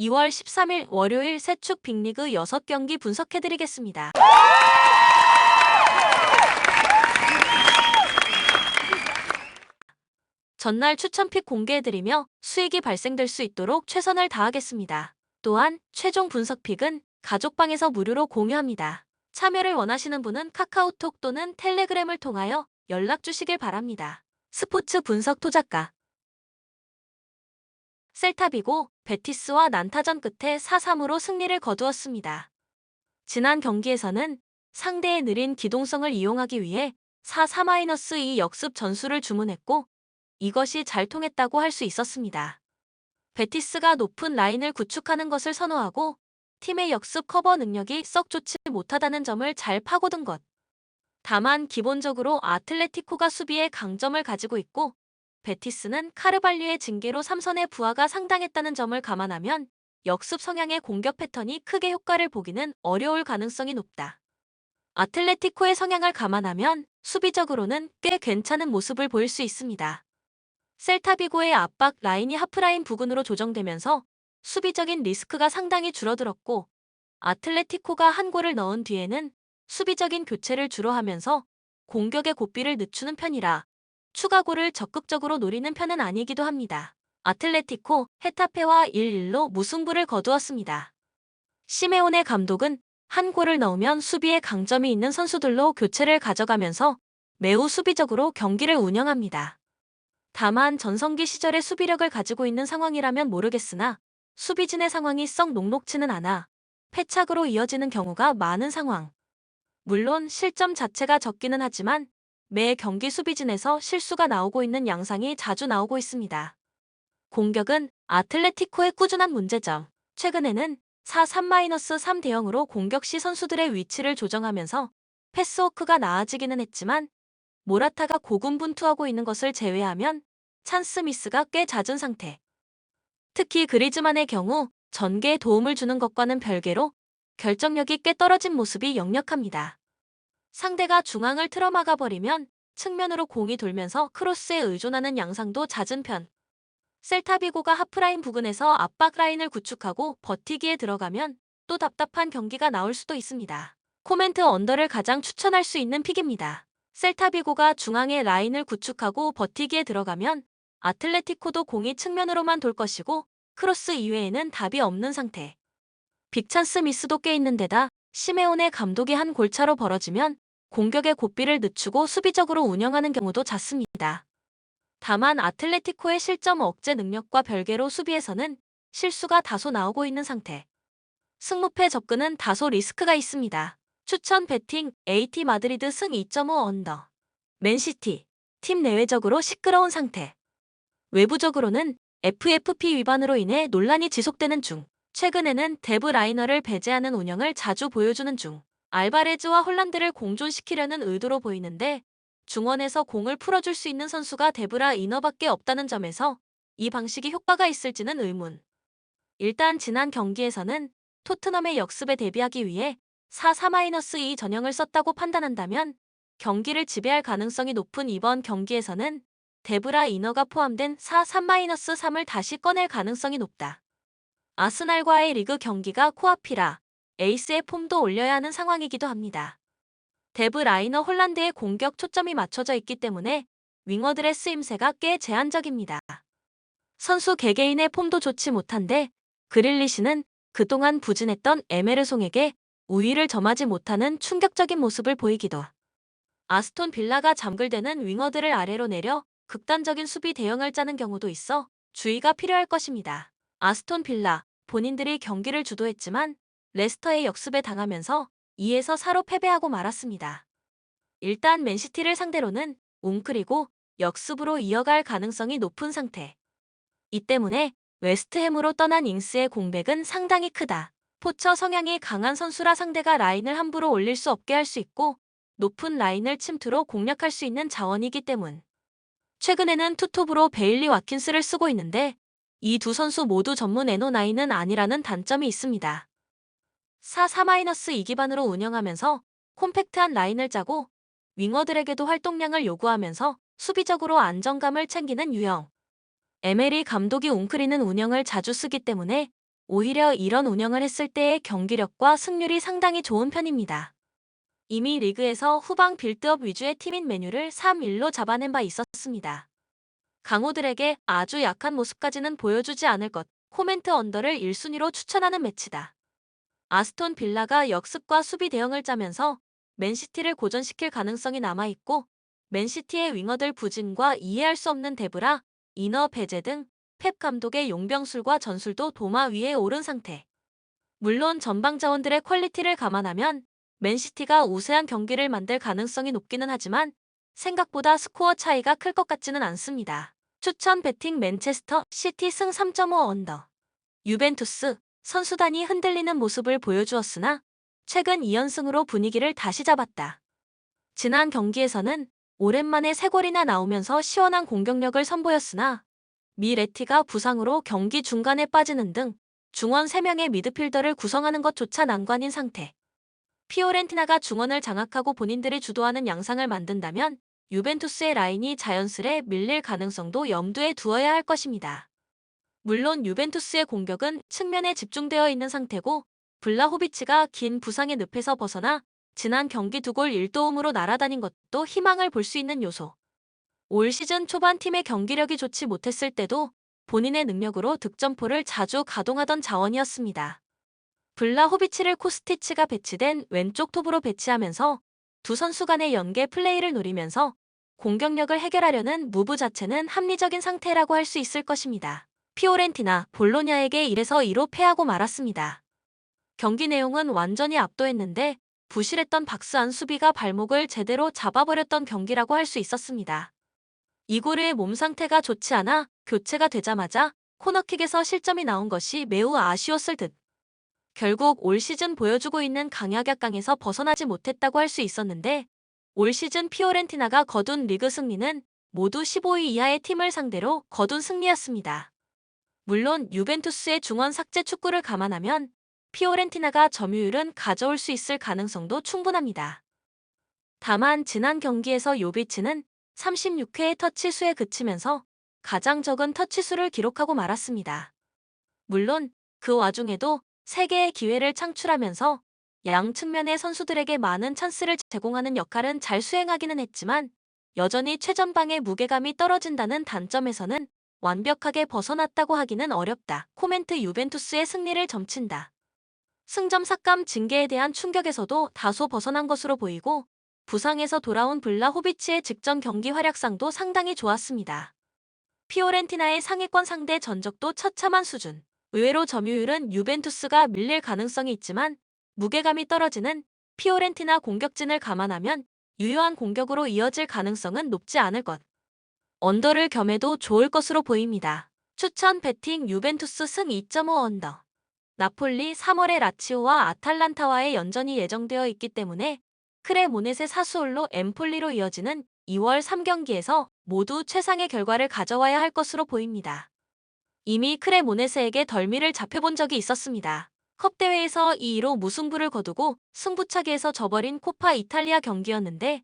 2월 13일 월요일 세축 빅리그 6경기 분석해드리겠습니다. 전날 추천픽 공개해드리며 수익이 발생될 수 있도록 최선을 다하겠습니다. 또한 최종 분석픽은 가족방에서 무료로 공유합니다. 참여를 원하시는 분은 카카오톡 또는 텔레그램을 통하여 연락 주시길 바랍니다. 스포츠 분석 토작가 셀타비고 베티스와 난타전 끝에 4-3으로 승리를 거두었습니다. 지난 경기에서는 상대의 느린 기동성을 이용하기 위해 4-4-2 역습 전술을 주문했고 이것이 잘 통했다고 할 수 있었습니다. 베티스가 높은 라인을 구축하는 것을 선호하고 팀의 역습 커버 능력이 썩 좋지 못하다는 점을 잘 파고든 것. 다만 기본적으로 아틀레티코가 수비에 강점을 가지고 있고 베티스는 카르발류의 징계로 3선의 부하가 상당했다는 점을 감안하면 역습 성향의 공격 패턴이 크게 효과를 보기는 어려울 가능성이 높다. 아틀레티코의 성향을 감안하면 수비적으로는 꽤 괜찮은 모습을 보일 수 있습니다. 셀타비고의 압박 라인이 하프라인 부근으로 조정되면서 수비적인 리스크가 상당히 줄어들었고 아틀레티코가 한 골을 넣은 뒤에는 수비적인 교체를 주로 하면서 공격의 고삐를 늦추는 편이라 추가골을 적극적으로 노리는 편은 아니기도 합니다. 아틀레티코, 헤타페와 1-1로 무승부를 거두었습니다. 시메오네 감독은 한 골을 넣으면 수비에 강점이 있는 선수들로 교체를 가져가면서 매우 수비적으로 경기를 운영합니다. 다만 전성기 시절의 수비력을 가지고 있는 상황이라면 모르겠으나 수비진의 상황이 썩 녹록치는 않아 패착으로 이어지는 경우가 많은 상황. 물론 실점 자체가 적기는 하지만 매 경기 수비진에서 실수가 나오고 있는 양상이 자주 나오고 있습니다. 공격은 아틀레티코의 꾸준한 문제점. 최근에는 4-3-3 대형으로 공격 시 선수들의 위치를 조정하면서 패스워크가 나아지기는 했지만 모라타가 고군분투하고 있는 것을 제외하면 찬스 미스가 꽤 잦은 상태. 특히 그리즈만의 경우 전개에 도움을 주는 것과는 별개로 결정력이 꽤 떨어진 모습이 역력합니다. 상대가 중앙을 틀어막아 버리면 측면으로 공이 돌면서 크로스에 의존하는 양상도 잦은 편. 셀타비고가 하프라인 부근에서 압박 라인을 구축하고 버티기에 들어가면 또 답답한 경기가 나올 수도 있습니다. 코멘트 언더를 가장 추천할 수 있는 픽입니다. 셀타비고가 중앙에 라인을 구축하고 버티기에 들어가면 아틀레티코도 공이 측면으로만 돌 것이고 크로스 이외에는 답이 없는 상태. 빅찬스 미스도 꽤 있는 데다 시메오네 감독이 한 골차로 벌어지면 공격의 고삐를 늦추고 수비적으로 운영하는 경우도 잦습니다. 다만 아틀레티코의 실점 억제 능력과 별개로 수비에서는 실수가 다소 나오고 있는 상태. 승무패 접근은 다소 리스크가 있습니다. 추천 배팅 AT 마드리드 승 2.5 언더. 맨시티 팀 내외적으로 시끄러운 상태. 외부적으로는 FFP 위반으로 인해 논란이 지속되는 중. 최근에는 데브 라이너를 배제하는 운영을 자주 보여주는 중. 알바레즈와 홀란드를 공존시키려는 의도로 보이는데 중원에서 공을 풀어줄 수 있는 선수가 데브라 이너밖에 없다는 점에서 이 방식이 효과가 있을지는 의문. 일단 지난 경기에서는 토트넘의 역습에 대비하기 위해 4-4-2 전형을 썼다고 판단한다면 경기를 지배할 가능성이 높은 이번 경기에서는 데브라 이너가 포함된 4-3-3을 다시 꺼낼 가능성이 높다. 아스날과의 리그 경기가 코앞이라 에이스의 폼도 올려야 하는 상황이기도 합니다. 데브 라이너 홀란드의 공격 초점이 맞춰져 있기 때문에 윙어들의 쓰임새가 꽤 제한적입니다. 선수 개개인의 폼도 좋지 못한데 그릴리시는 그동안 부진했던 에메르송에게 우위를 점하지 못하는 충격적인 모습을 보이기도. 아스톤 빌라가 잠글대는 윙어들을 아래로 내려 극단적인 수비 대응을 짜는 경우도 있어 주의가 필요할 것입니다. 아스톤 빌라 본인들이 경기를 주도했지만 레스터의 역습에 당하면서 2-4로 패배하고 말았습니다. 일단 맨시티를 상대로는 웅크리고 역습으로 이어갈 가능성이 높은 상태. 이 때문에 웨스트햄으로 떠난 잉스의 공백은 상당히 크다. 포처 성향이 강한 선수라 상대가 라인을 함부로 올릴 수 없게 할 수 있고 높은 라인을 침투로 공략할 수 있는 자원이기 때문. 최근에는 투톱으로 베일리 와킨스를 쓰고 있는데 이 두 선수 모두 전문 N9은 아니라는 단점이 있습니다. 4-3-2 기반으로 운영하면서 콤팩트한 라인을 짜고 윙어들에게도 활동량을 요구하면서 수비적으로 안정감을 챙기는 유형. 에메리 감독이 웅크리는 운영을 자주 쓰기 때문에 오히려 이런 운영을 했을 때의 경기력과 승률이 상당히 좋은 편입니다. 이미 리그에서 후방 빌드업 위주의 팀인 맨유를 3-1로 잡아낸 바 있었습니다. 강호들에게 아주 약한 모습까지는 보여주지 않을 것, 코멘트 언더를 1순위로 추천하는 매치다. 아스톤 빌라가 역습과 수비 대응을 짜면서 맨시티를 고전시킬 가능성이 남아있고, 맨시티의 윙어들 부진과 이해할 수 없는 데브라, 이너 베제 등 펩 감독의 용병술과 전술도 도마 위에 오른 상태. 물론 전방 자원들의 퀄리티를 감안하면 맨시티가 우세한 경기를 만들 가능성이 높기는 하지만 생각보다 스코어 차이가 클 것 같지는 않습니다. 추천 배팅 맨체스터 시티 승 3.5 언더. 유벤투스 선수단이 흔들리는 모습을 보여주었으나 최근 2연승으로 분위기를 다시 잡았다. 지난 경기에서는 오랜만에 3골이나 나오면서 시원한 공격력을 선보였으나 미레티가 부상으로 경기 중간에 빠지는 등 중원 3명의 미드필더를 구성하는 것조차 난관인 상태. 피오렌티나가 중원을 장악하고 본인들이 주도하는 양상을 만든다면 유벤투스의 라인이 자연스레 밀릴 가능성도 염두에 두어야 할 것입니다. 물론 유벤투스의 공격은 측면에 집중되어 있는 상태고 블라호비치가 긴 부상의 늪에서 벗어나 지난 경기 2골 1도움으로 날아다닌 것도 희망을 볼 수 있는 요소. 올 시즌 초반 팀의 경기력이 좋지 못했을 때도 본인의 능력으로 득점포를 자주 가동하던 자원이었습니다. 블라호비치를 코스티치가 배치된 왼쪽 톱으로 배치하면서 두 선수 간의 연계 플레이를 노리면서 공격력을 해결하려는 무브 자체는 합리적인 상태라고 할 수 있을 것입니다. 피오렌티나, 볼로냐에게 1-2로 패하고 말았습니다. 경기 내용은 완전히 압도했는데 부실했던 박스안 수비가 발목을 제대로 잡아버렸던 경기라고 할 수 있었습니다. 이고르의 몸 상태가 좋지 않아 교체가 되자마자 코너킥에서 실점이 나온 것이 매우 아쉬웠을 듯. 결국 올 시즌 보여주고 있는 강약약강에서 벗어나지 못했다고 할 수 있었는데 올 시즌 피오렌티나가 거둔 리그 승리는 모두 15위 이하의 팀을 상대로 거둔 승리였습니다. 물론 유벤투스의 중원 삭제 축구를 감안하면 피오렌티나가 점유율은 가져올 수 있을 가능성도 충분합니다. 다만 지난 경기에서 요비치는 36회의 터치 수에 그치면서 가장 적은 터치 수를 기록하고 말았습니다. 물론 그 와중에도 3개의 기회를 창출하면서 양 측면의 선수들에게 많은 찬스를 제공하는 역할은 잘 수행하기는 했지만 여전히 최전방의 무게감이 떨어진다는 단점에서는 완벽하게 벗어났다고 하기는 어렵다. 코멘트 유벤투스의 승리를 점친다. 승점 삭감 징계에 대한 충격에서도 다소 벗어난 것으로 보이고 부상에서 돌아온 블라호비치의 직전 경기 활약상도 상당히 좋았습니다. 피오렌티나의 상위권 상대 전적도 처참한 수준. 의외로 점유율은 유벤투스가 밀릴 가능성이 있지만 무게감이 떨어지는 피오렌티나 공격진을 감안하면 유효한 공격으로 이어질 가능성은 높지 않을 것. 언더를 겸해도 좋을 것으로 보입니다. 추천 배팅 유벤투스 승 2.5 언더. 나폴리 3월에 라치오와 아탈란타와의 연전이 예정되어 있기 때문에 크레모넷의 사수올로 엠폴리로 이어지는 2월 3경기에서 모두 최상의 결과를 가져와야 할 것으로 보입니다. 이미 크레모네스에게 덜미를 잡혀본 적이 있었습니다. 컵대회에서 2-2로 무승부를 거두고 승부차기에서 져버린 코파 이탈리아 경기였는데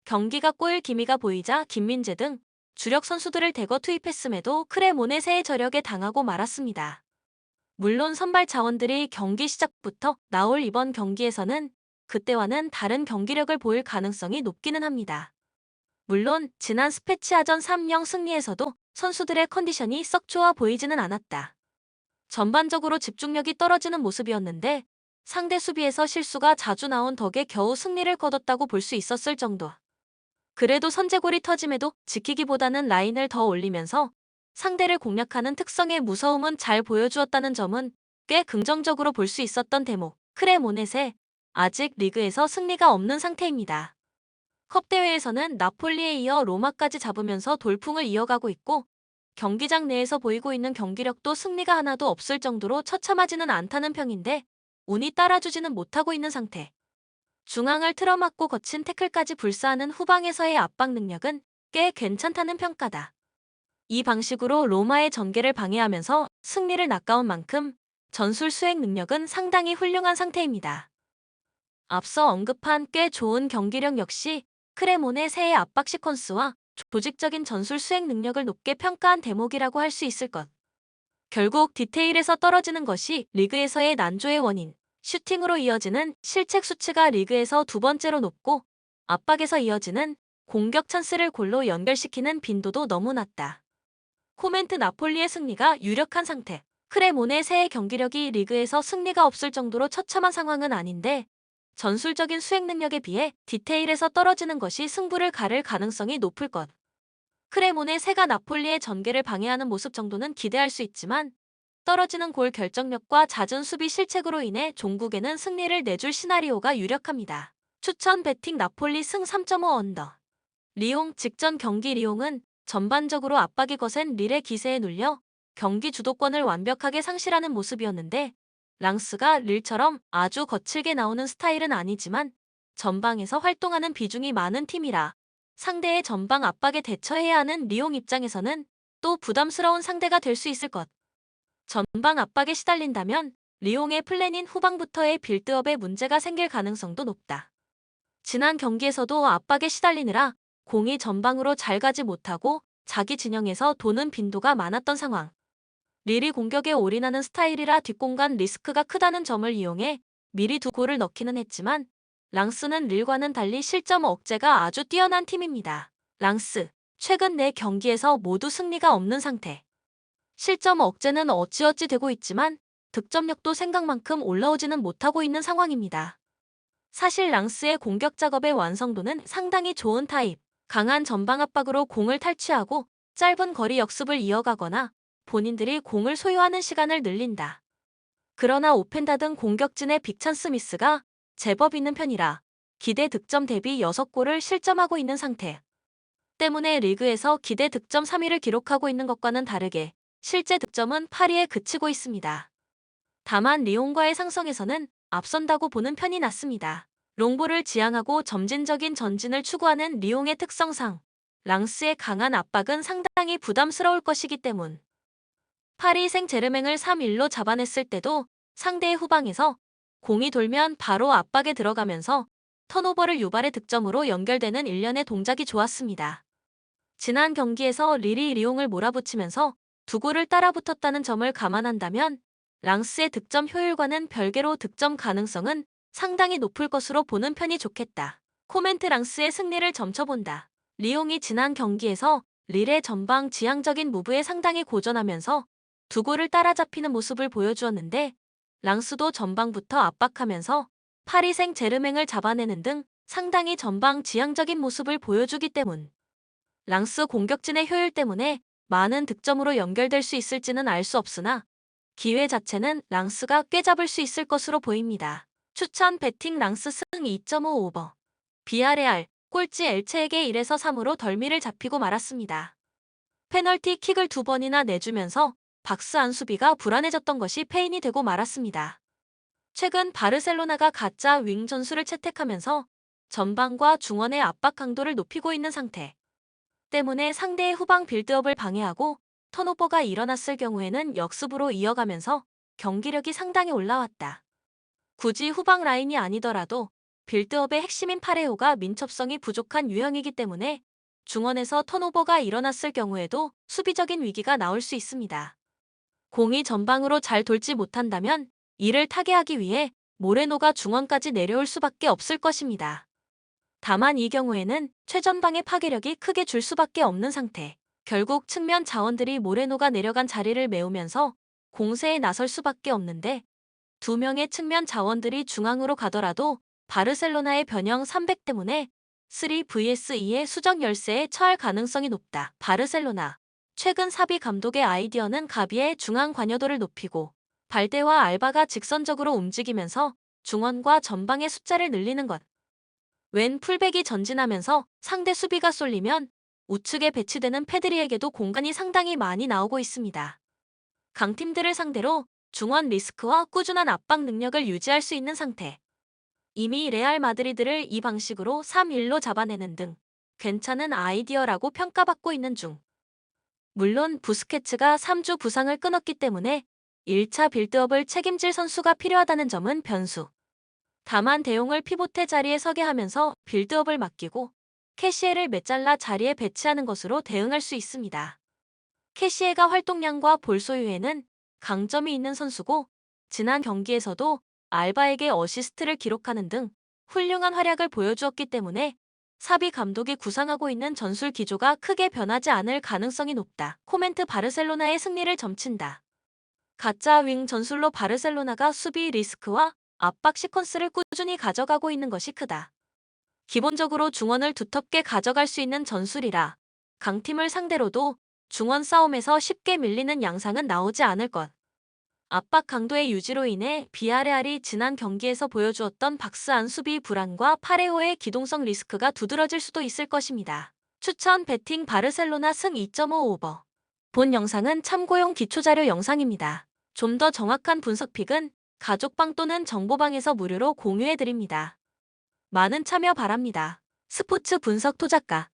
경기가 꼬일 기미가 보이자 김민재 등 주력 선수들을 대거 투입했음에도 크레모네세의 저력에 당하고 말았습니다. 물론 선발 자원들이 경기 시작부터 나올 이번 경기에서는 그때와는 다른 경기력을 보일 가능성이 높기는 합니다. 물론 지난 스페치아전 3-0 승리에서도 선수들의 컨디션이 썩 좋아 보이지는 않았다. 전반적으로 집중력이 떨어지는 모습이었는데 상대 수비에서 실수가 자주 나온 덕에 겨우 승리를 거뒀다고 볼 수 있었을 정도. 그래도 선제골이 터짐에도 지키기보다는 라인을 더 올리면서 상대를 공략하는 특성의 무서움은 잘 보여주었다는 점은 꽤 긍정적으로 볼 수 있었던 대목. 크레모넷에 아직 리그에서 승리가 없는 상태입니다. 컵대회에서는 나폴리에 이어 로마까지 잡으면서 돌풍을 이어가고 있고 경기장 내에서 보이고 있는 경기력도 승리가 하나도 없을 정도로 처참하지는 않다는 평인데 운이 따라주지는 못하고 있는 상태. 중앙을 틀어막고 거친 태클까지 불사하는 후방에서의 압박 능력은 꽤 괜찮다는 평가다. 이 방식으로 로마의 전개를 방해하면서 승리를 낚아온 만큼 전술 수행 능력은 상당히 훌륭한 상태입니다. 앞서 언급한 꽤 좋은 경기력 역시 크레모네세의 압박 시퀀스와 조직적인 전술 수행 능력을 높게 평가한 대목이라고 할 수 있을 것. 결국 디테일에서 떨어지는 것이 리그에서의 난조의 원인. 슈팅으로 이어지는 실책 수치가 리그에서 두 번째로 높고 압박에서 이어지는 공격 찬스를 골로 연결시키는 빈도도 너무 낮다. 코멘트 나폴리의 승리가 유력한 상태. 크레모네세의 경기력이 리그에서 승리가 없을 정도로 처참한 상황은 아닌데 전술적인 수행 능력에 비해 디테일에서 떨어지는 것이 승부를 가를 가능성이 높을 것. 크레모네세가 나폴리의 전개를 방해하는 모습 정도는 기대할 수 있지만 떨어지는 골 결정력과 잦은 수비 실책으로 인해 종국에는 승리를 내줄 시나리오가 유력합니다. 추천 배팅 나폴리 승 3.5 언더. 리옹 직전 경기 리옹은 전반적으로 압박이 거센 릴의 기세에 눌려 경기 주도권을 완벽하게 상실하는 모습이었는데 랑스가 릴처럼 아주 거칠게 나오는 스타일은 아니지만 전방에서 활동하는 비중이 많은 팀이라 상대의 전방 압박에 대처해야 하는 리옹 입장에서는 또 부담스러운 상대가 될 수 있을 것. 전방 압박에 시달린다면 리옹의 플랜인 후방부터의 빌드업에 문제가 생길 가능성도 높다. 지난 경기에서도 압박에 시달리느라 공이 전방으로 잘 가지 못하고 자기 진영에서 도는 빈도가 많았던 상황. 릴이 공격에 올인하는 스타일이라 뒷공간 리스크가 크다는 점을 이용해 미리 두 골을 넣기는 했지만 랑스는 릴과는 달리 실점 억제가 아주 뛰어난 팀입니다. 랑스, 최근 4경기에서 모두 승리가 없는 상태. 실점 억제는 어찌어찌 되고 있지만 득점력도 생각만큼 올라오지는 못하고 있는 상황입니다. 사실 랑스의 공격 작업의 완성도는 상당히 좋은 타입. 강한 전방 압박으로 공을 탈취하고 짧은 거리 역습을 이어가거나 본인들이 공을 소유하는 시간을 늘린다. 그러나 오펜다 등 공격진의 빅찬스 미스가 제법 있는 편이라 기대 득점 대비 6골을 실점하고 있는 상태. 때문에 리그에서 기대 득점 3위를 기록하고 있는 것과는 다르게 실제 득점은 8위에 그치고 있습니다. 다만 리옹과의 상성에서는 앞선다고 보는 편이 낫습니다. 롱볼을 지향하고 점진적인 전진을 추구하는 리옹의 특성상 랑스의 강한 압박은 상당히 부담스러울 것이기 때문. 파리 생제르맹을 3-1로 잡아냈을 때도 상대의 후방에서 공이 돌면 바로 압박에 들어가면서 턴오버를 유발해 득점으로 연결되는 일련의 동작이 좋았습니다. 지난 경기에서 릴이 리옹을 몰아붙이면서 두 골을 따라붙었다는 점을 감안한다면 랑스의 득점 효율과는 별개로 득점 가능성은 상당히 높을 것으로 보는 편이 좋겠다. 코멘트 랑스의 승리를 점쳐본다. 리옹이 지난 경기에서 릴의 전방 지향적인 무브에 상당히 고전하면서 두 골을 따라잡히는 모습을 보여주었는데 랑스도 전방부터 압박하면서 파리 생제르맹을 잡아내는 등 상당히 전방 지향적인 모습을 보여주기 때문. 랑스 공격진의 효율 때문에 많은 득점으로 연결될 수 있을지는 알 수 없으나 기회 자체는 랑스가 꿰잡을 수 있을 것으로 보입니다. 추천 배팅 랑스 승 2.5 오버. 비아레알, 꼴찌 엘체에게 1에서 3으로 덜미를 잡히고 말았습니다. 페널티 킥을 2번이나 내주면서 박스 안 수비가 불안해졌던 것이 패인이 되고 말았습니다. 최근 바르셀로나가 가짜 윙 전술을 채택하면서 전방과 중원의 압박 강도를 높이고 있는 상태. 때문에 상대의 후방 빌드업을 방해하고 턴오버가 일어났을 경우에는 역습으로 이어가면서 경기력이 상당히 올라왔다. 굳이 후방 라인이 아니더라도 빌드업의 핵심인 파레오가 민첩성이 부족한 유형이기 때문에 중원에서 턴오버가 일어났을 경우에도 수비적인 위기가 나올 수 있습니다. 공이 전방으로 잘 돌지 못한다면 이를 타개하기 위해 모레노가 중원까지 내려올 수밖에 없을 것입니다. 다만 이 경우에는 최전방의 파괴력이 크게 줄 수밖에 없는 상태. 결국 측면 자원들이 모레노가 내려간 자리를 메우면서 공세에 나설 수밖에 없는데 2명의 측면 자원들이 중앙으로 가더라도 바르셀로나의 변형 300 때문에 3vs2의 수적 열세에 처할 가능성이 높다. 바르셀로나. 최근 사비 감독의 아이디어는 가비의 중앙 관여도를 높이고 발데와 알바가 직선적으로 움직이면서 중원과 전방의 숫자를 늘리는 것. 왼 풀백이 전진하면서 상대 수비가 쏠리면 우측에 배치되는 페드리에게도 공간이 상당히 많이 나오고 있습니다. 강팀들을 상대로 중원 리스크와 꾸준한 압박 능력을 유지할 수 있는 상태. 이미 레알 마드리드를 이 방식으로 3-1로 잡아내는 등 괜찮은 아이디어라고 평가받고 있는 중. 물론 부스케츠가 3주 부상을 끊었기 때문에 1차 빌드업을 책임질 선수가 필요하다는 점은 변수. 다만 대용을 피보테 자리에 서게 하면서 빌드업을 맡기고 캐시에를 메잘라 자리에 배치하는 것으로 대응할 수 있습니다. 캐시에가 활동량과 볼 소유에는 강점이 있는 선수고 지난 경기에서도 알바에게 어시스트를 기록하는 등 훌륭한 활약을 보여주었기 때문에 사비 감독이 구상하고 있는 전술 기조가 크게 변하지 않을 가능성이 높다. 코멘트 바르셀로나의 승리를 점친다. 가짜 윙 전술로 바르셀로나가 수비 리스크와 압박 시퀀스를 꾸준히 가져가고 있는 것이 크다. 기본적으로 중원을 두텁게 가져갈 수 있는 전술이라 강팀을 상대로도 중원 싸움에서 쉽게 밀리는 양상은 나오지 않을 것. 압박 강도의 유지로 인해 비아레알이 지난 경기에서 보여주었던 박스안 수비 불안과 파레호의 기동성 리스크가 두드러질 수도 있을 것입니다. 추천 베팅 바르셀로나 승 2.5 오버. 본 영상은 참고용 기초자료 영상입니다. 좀 더 정확한 분석 픽은 가족방 또는 정보방에서 무료로 공유해드립니다. 많은 참여 바랍니다. 스포츠 분석 토작가